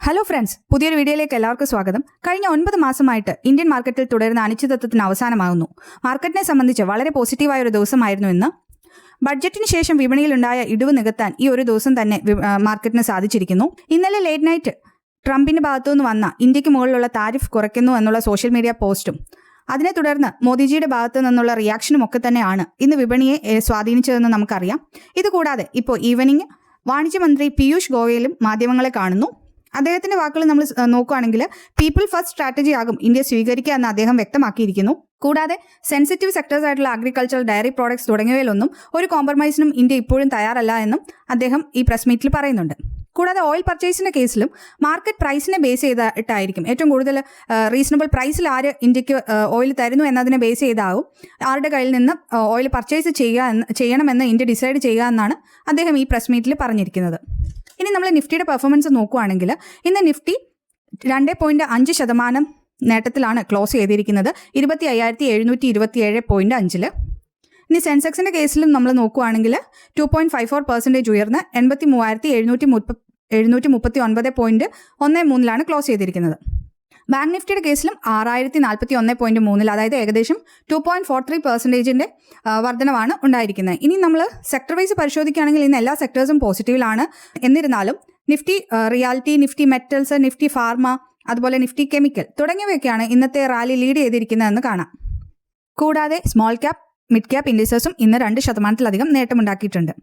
Hello friends, പുതിയൊരു വീഡിയോയിലേക്ക് എല്ലാവർക്കും സ്വാഗതം. കഴിഞ്ഞ 9 മാസമായിട്ട് ഇന്ത്യൻ മാർക്കറ്റിൽ തുടരുന്ന അനിശ്ചിതത്വത്തിന് അവസാനമാകുന്നു. മാർക്കറ്റിനെ സംബന്ധിച്ച് വളരെ പോസിറ്റീവായ ഒരു ദിവസമായിരുന്നു ഇന്ന്. ബഡ്ജറ്റിന് ശേഷം വിപണിയിലുണ്ടായ ഇടിവ് നികത്താൻ ഈ ഒരു ദിവസം തന്നെ മാർക്കറ്റിന് സാധിച്ചിരിക്കുന്നു. ഇന്നലെ ലേറ്റ് നൈറ്റ് ട്രംപിന്റെ ഭാഗത്തുനിന്ന് വന്ന ഇന്ത്യക്ക് മുകളിലുള്ള താരിഫ് കുറയ്ക്കുന്നു എന്നുള്ള സോഷ്യൽ മീഡിയ പോസ്റ്റും അതിനെ തുടർന്ന് മോദിജിയുടെ ഭാഗത്തു നിന്നുള്ള റിയാക്ഷനും ഒക്കെ തന്നെയാണ് ഇന്ന് വിപണിയെ സ്വാധീനിച്ചതെന്ന് നമുക്കറിയാം. ഇതുകൂടാതെ ഇപ്പോൾ ഈവനിങ് വാണിജ്യമന്ത്രി പീയൂഷ് ഗോയലും മാധ്യമങ്ങളെ കാണുന്നു. അദ്ദേഹത്തിന്റെ വാക്കുകൾ നമ്മൾ നോക്കുകയാണെങ്കിൽ പീപ്പിൾ ഫസ്റ്റ് സ്ട്രാറ്റജി ആകും ഇന്ത്യ സ്വീകരിക്കുക എന്ന് അദ്ദേഹം വ്യക്തമാക്കിയിരിക്കുന്നു. കൂടാതെ സെൻസിറ്റീവ് സെക്ടേഴ്സ് ആയിട്ടുള്ള അഗ്രികൾച്ചർ, ഡയറി പ്രോഡക്ട്സ് തുടങ്ങിയവയിലൊന്നും ഒരു കോംപ്രമൈസിനും ഇന്ത്യ ഇപ്പോഴും തയ്യാറല്ല എന്നും അദ്ദേഹം ഈ പ്രസ് മീറ്റിൽ പറയുന്നുണ്ട്. കൂടാതെ ഓയിൽ പർച്ചേസിന്റെ കേസിലും മാർക്കറ്റ് പ്രൈസിനെ ബേസ് ചെയ്തിട്ടായിരിക്കും ഏറ്റവും കൂടുതൽ റീസണബിൾ പ്രൈസിൽ ആര് ഇന്ത്യക്ക് ഓയിൽ തരുന്നു എന്നതിനെ ബേസ് ചെയ്താവും ആരുടെ കയ്യിൽ നിന്ന് ഓയിൽ പർച്ചേസ് ചെയ്യണമെന്ന് ഇന്ത്യ ഡിസൈഡ് ചെയ്യുക എന്നാണ് അദ്ദേഹം ഈ പ്രസ് മീറ്റിൽ പറഞ്ഞിരിക്കുന്നത്. ഇനി നമ്മൾ നിഫ്റ്റിയുടെ പെർഫോമൻസ് നോക്കുകയാണെങ്കിൽ ഇന്ന് നിഫ്റ്റി 2.5% നേട്ടത്തിലാണ് ക്ലോസ് ചെയ്തിരിക്കുന്നത്, 25,727.5. ഇനി സെൻസെക്സിന്റെ കേസിലും നമ്മൾ നോക്കുകയാണെങ്കിൽ 2.54% ഉയർന്ന് 83,739.13 ക്ലോസ് ചെയ്തിരിക്കുന്നത്. ബാങ്ക് നിഫ്റ്റിയുടെ കേസിലും 6,041.3, അതായത് ഏകദേശം 2.43% വർധനവാണ് ഉണ്ടായിരിക്കുന്നത്. ഇനി നമ്മൾ സെക്ടർ വൈസ് പരിശോധിക്കുകയാണെങ്കിൽ ഇന്ന് എല്ലാ സെക്ടേഴ്സും പോസിറ്റീവിലാണ്. എന്നിരുന്നാലും Nifty reality, Nifty metals, Nifty pharma, അതുപോലെ നിഫ്റ്റി കെമിക്കൽ തുടങ്ങിയവയൊക്കെയാണ് ഇന്നത്തെ റാലി ലീഡ് ചെയ്തിരിക്കുന്നതെന്ന് കാണാം. കൂടാതെ സ്മോൾ ക്യാപ്, മിഡ് ക്യാപ് ഇൻഡിസസും ഇന്ന് 2% നേട്ടമുണ്ടാക്കിയിട്ടുണ്ട്.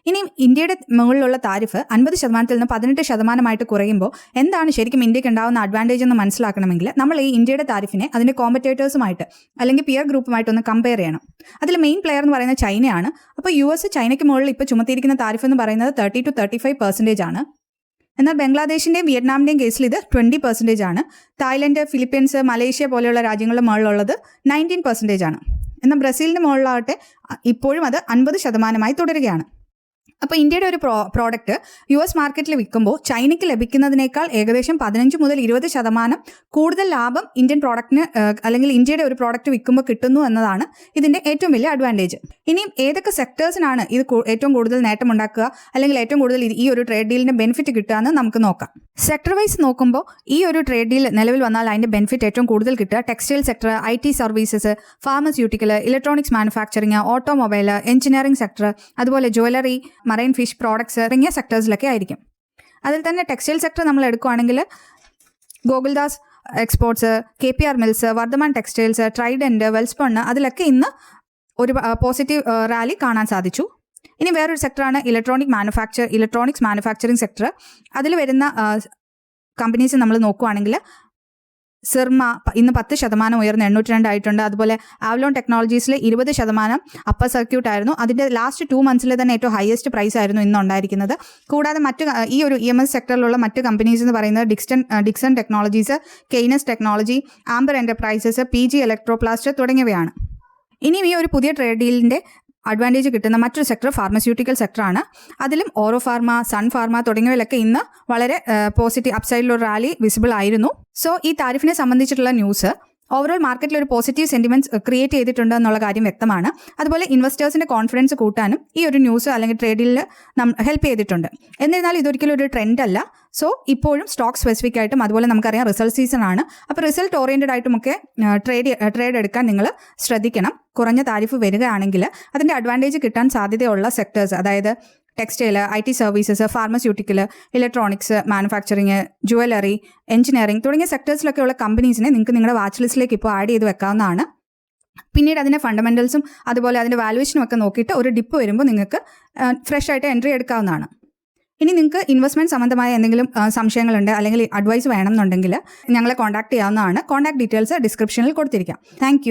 ഇനി ഇന്ത്യയുടെ മുകളിലുള്ള താരിഫ് 50% നിന്ന് 18% കുറയുമ്പോൾ എന്താണ് ശരിക്കും ഇന്ത്യക്ക് ഉണ്ടാകുന്ന അഡ്വാൻറ്റേജ് എന്ന് മനസ്സിലാക്കണമെങ്കിൽ നമ്മൾ ഈ ഇന്ത്യയുടെ താരിഫിനെ അതിൻ്റെ കോമ്പറ്റേറ്റേഴ്സുമായിട്ട് അല്ലെങ്കിൽ പിയർ ഗ്രൂപ്പുമായിട്ടൊന്ന് കമ്പയർ ചെയ്യണം. അതിൽ മെയിൻ പ്ലെയർ എന്ന് പറയുന്നത് ചൈനയാണ്. അപ്പോൾ US ചൈനയ്ക്ക് മുകളിൽ ഇപ്പോൾ ചുമത്തിയിരിക്കുന്ന താരിഫ് എന്ന് പറയുന്നത് 30 to 35% ആണ്. എന്നാൽ ബംഗ്ലാദേശിൻ്റെയും വിയറ്റ്നാമിൻ്റെയും കേസിൽ ഇത് 20% ആണ്. തായ്ലൻഡ്, ഫിലിപ്പീൻസ്, മലേഷ്യ പോലെയുള്ള രാജ്യങ്ങളുടെ മുകളിലുള്ളത് 19% ആണ്. എന്നാൽ ബ്രസീലിൻ്റെ മുകളിലാകട്ടെ ഇപ്പോഴും അത് 50% തുടരുകയാണ്. അപ്പോൾ ഇന്ത്യയുടെ ഒരു പ്രോഡക്റ്റ് US മാർക്കറ്റിൽ വിൽക്കുമ്പോൾ ചൈനയ്ക്ക് ലഭിക്കുന്നതിനേക്കാൾ ഏകദേശം 15 മുതൽ 20% കൂടുതൽ ലാഭം ഇന്ത്യൻ പ്രോഡക്റ്റിന് അല്ലെങ്കിൽ ഇന്ത്യയുടെ ഒരു പ്രോഡക്റ്റ് വിൽക്കുമ്പോൾ കിട്ടുന്നു എന്നതാണ് ഇതിൻ്റെ ഏറ്റവും വലിയ അഡ്വാൻറ്റേജ്. ഇനിയും ഏതൊക്കെ സെക്ടേഴ്സിനാണ് ഇത് ഏറ്റവും കൂടുതൽ നേട്ടമുണ്ടാക്കുക അല്ലെങ്കിൽ ഏറ്റവും കൂടുതൽ ഈ ഒരു ട്രേഡ് ഡീലിൻ്റെ ബെനിഫിറ്റ് കിട്ടുക എന്ന് നമുക്ക് നോക്കാം. സെക്ടർ വൈസ് നോക്കുമ്പോൾ ഈ ഒരു ട്രേഡ് ഡീൽ നിലവിൽ വന്നാൽ അതിൻ്റെ ബെനിഫിറ്റ് ഏറ്റവും കൂടുതൽ കിട്ടുക textile sector, IT services, pharmaceutical, electronics manufacturing, automobile, engineering sector, അതുപോലെ ജ്വല്ലറി, മറൈൻ ഫിഷ് പ്രോഡക്ട്സ് തുടങ്ങിയ സെക്ടേഴ്സിലൊക്കെ ആയിരിക്കും. അതിൽ തന്നെ ടെക്സ്റ്റൈൽ സെക്ടർ നമ്മൾ എടുക്കുകയാണെങ്കിൽ Gokuldas exports, KPR mills, Vardhman textiles, Trident, Welspun, അതിലൊക്കെ ഇന്ന് ഒരു പോസിറ്റീവ് റാലി കാണാൻ സാധിച്ചു. ഇനി വേറൊരു സെക്ടറാണ് ഇലക്ട്രോണിക്സ് മാനുഫാക്ചറിങ് സെക്ടർ. അതിൽ വരുന്ന കമ്പനീസ് നമ്മൾ നോക്കുകയാണെങ്കിൽ സിർമ ഇന്ന് 10% ഉയർന്ന് 802 ആയിട്ടുണ്ട്. അതുപോലെ ആവലോൺ ടെക്നോളജീസിൽ 20% അപ്പർ സർക്യൂട്ട് ആയിരുന്നു. അതിൻ്റെ ലാസ്റ്റ് 2 മന്ത്സിലെ തന്നെ ഏറ്റവും ഹയസ്റ്റ് പ്രൈസ് ആയിരുന്നു ഇന്ന് ഉണ്ടായിരിക്കുന്നത്. കൂടാതെ ഈ ഒരു EMS സെക്ടറിലുള്ള മറ്റ് കമ്പനീസ് എന്ന് പറയുന്നത് Dixon technologies, Kaynes technology, amber enterprises, PG ഇലക്ട്രോപ്ലാസ്റ്റ് തുടങ്ങിയവയാണ്. ഇനിയും ഈ ഒരു പുതിയ ട്രേഡ് ഡീലിൻ്റെ അഡ്വാൻറ്റേജ് കിട്ടുന്ന മറ്റൊരു സെക്ടർ ഫാർമസ്യൂട്ടിക്കൽ സെക്ടറാണ്. അതിലും ഓറോ ഫാർമ, സൺ ഫാർമ തുടങ്ങിയവയിലൊക്കെ ഇന്ന് വളരെ പോസിറ്റീവ് അപ്സൈഡിലൊരു റാലി വിസിബിൾ ആയിരുന്നു. സോ ഈ താരിഫിനെ സംബന്ധിച്ചിട്ടുള്ള ന്യൂസ് ഓവറോൾ മാർക്കറ്റിൽ ഒരു പോസിറ്റീവ് സെന്റിമെന്റ്സ് ക്രിയേറ്റ് ചെയ്തിട്ടുണ്ട് എന്നുള്ള കാര്യം വ്യക്തമാണ്. അതുപോലെ ഇൻവെസ്റ്റേഴ്സിന്റെ കോൺഫിഡൻസ് കൂട്ടാനും ഈ ഒരു ന്യൂസ് അല്ലെങ്കിൽ ട്രേഡിൽ ഹെൽപ്പ് ചെയ്തിട്ടുണ്ട്. എന്നിരുന്നാലും ഇതൊരിക്കലും ഒരു ട്രെൻഡ് അല്ല. സോ ഇപ്പോഴും സ്റ്റോക്ക് സ്പെസിഫിക് ആയിട്ടും അതുപോലെ നമുക്കറിയാം റിസൾട്ട് സീസൺ ആണ്. അപ്പോൾ റിസൾട്ട് ഓറിയൻറ്റഡ് ആയിട്ടുമൊക്കെ ട്രേഡ് എടുക്കാൻ നിങ്ങൾ ശ്രദ്ധിക്കണം. കുറഞ്ഞ താരിഫ് വരികയാണെങ്കിൽ അതിൻ്റെ അഡ്വാൻറ്റേജ് കിട്ടാൻ സാധ്യതയുള്ള സെക്ടേഴ്സ്, അതായത് textile, IT services, pharmaceutical, electronics manufacturing, jewellery, engineering തുടങ്ങിയ സെക്ടേഴ്സിലൊക്കെയുള്ള കമ്പനീസിനെ നിങ്ങൾക്ക് നിങ്ങളുടെ വാച്ച് ലിസ്റ്റിലേക്ക് ഇപ്പോൾ ആഡ് ചെയ്ത് വെക്കാവുന്നതാണ്. പിന്നീട് അതിൻ്റെ ഫണ്ടമെൻ്റൽസും അതുപോലെ അതിൻ്റെ വാല്യുവേഷനും ഒക്കെ നോക്കിയിട്ട് ഒരു ഡിപ്പ് വരുമ്പോൾ നിങ്ങൾക്ക് ഫ്രഷ് ആയിട്ട് എൻട്രി എടുക്കാവുന്നതാണ്. ഇനി നിങ്ങൾക്ക് ഇൻവെസ്റ്റ്മെൻറ്റ് സംബന്ധമായ എന്തെങ്കിലും സംശയങ്ങളുണ്ട് അല്ലെങ്കിൽ അഡ്വൈസ് വേണമെന്നുണ്ടെങ്കിൽ ഞങ്ങളെ കോൺടാക്ട് ചെയ്യാവുന്നതാണ്. കോൺടാക്ട് ഡീറ്റെയിൽസ് ഡിസ്ക്രിപ്ഷനിൽ കൊടുത്തിരിക്കാം. താങ്ക്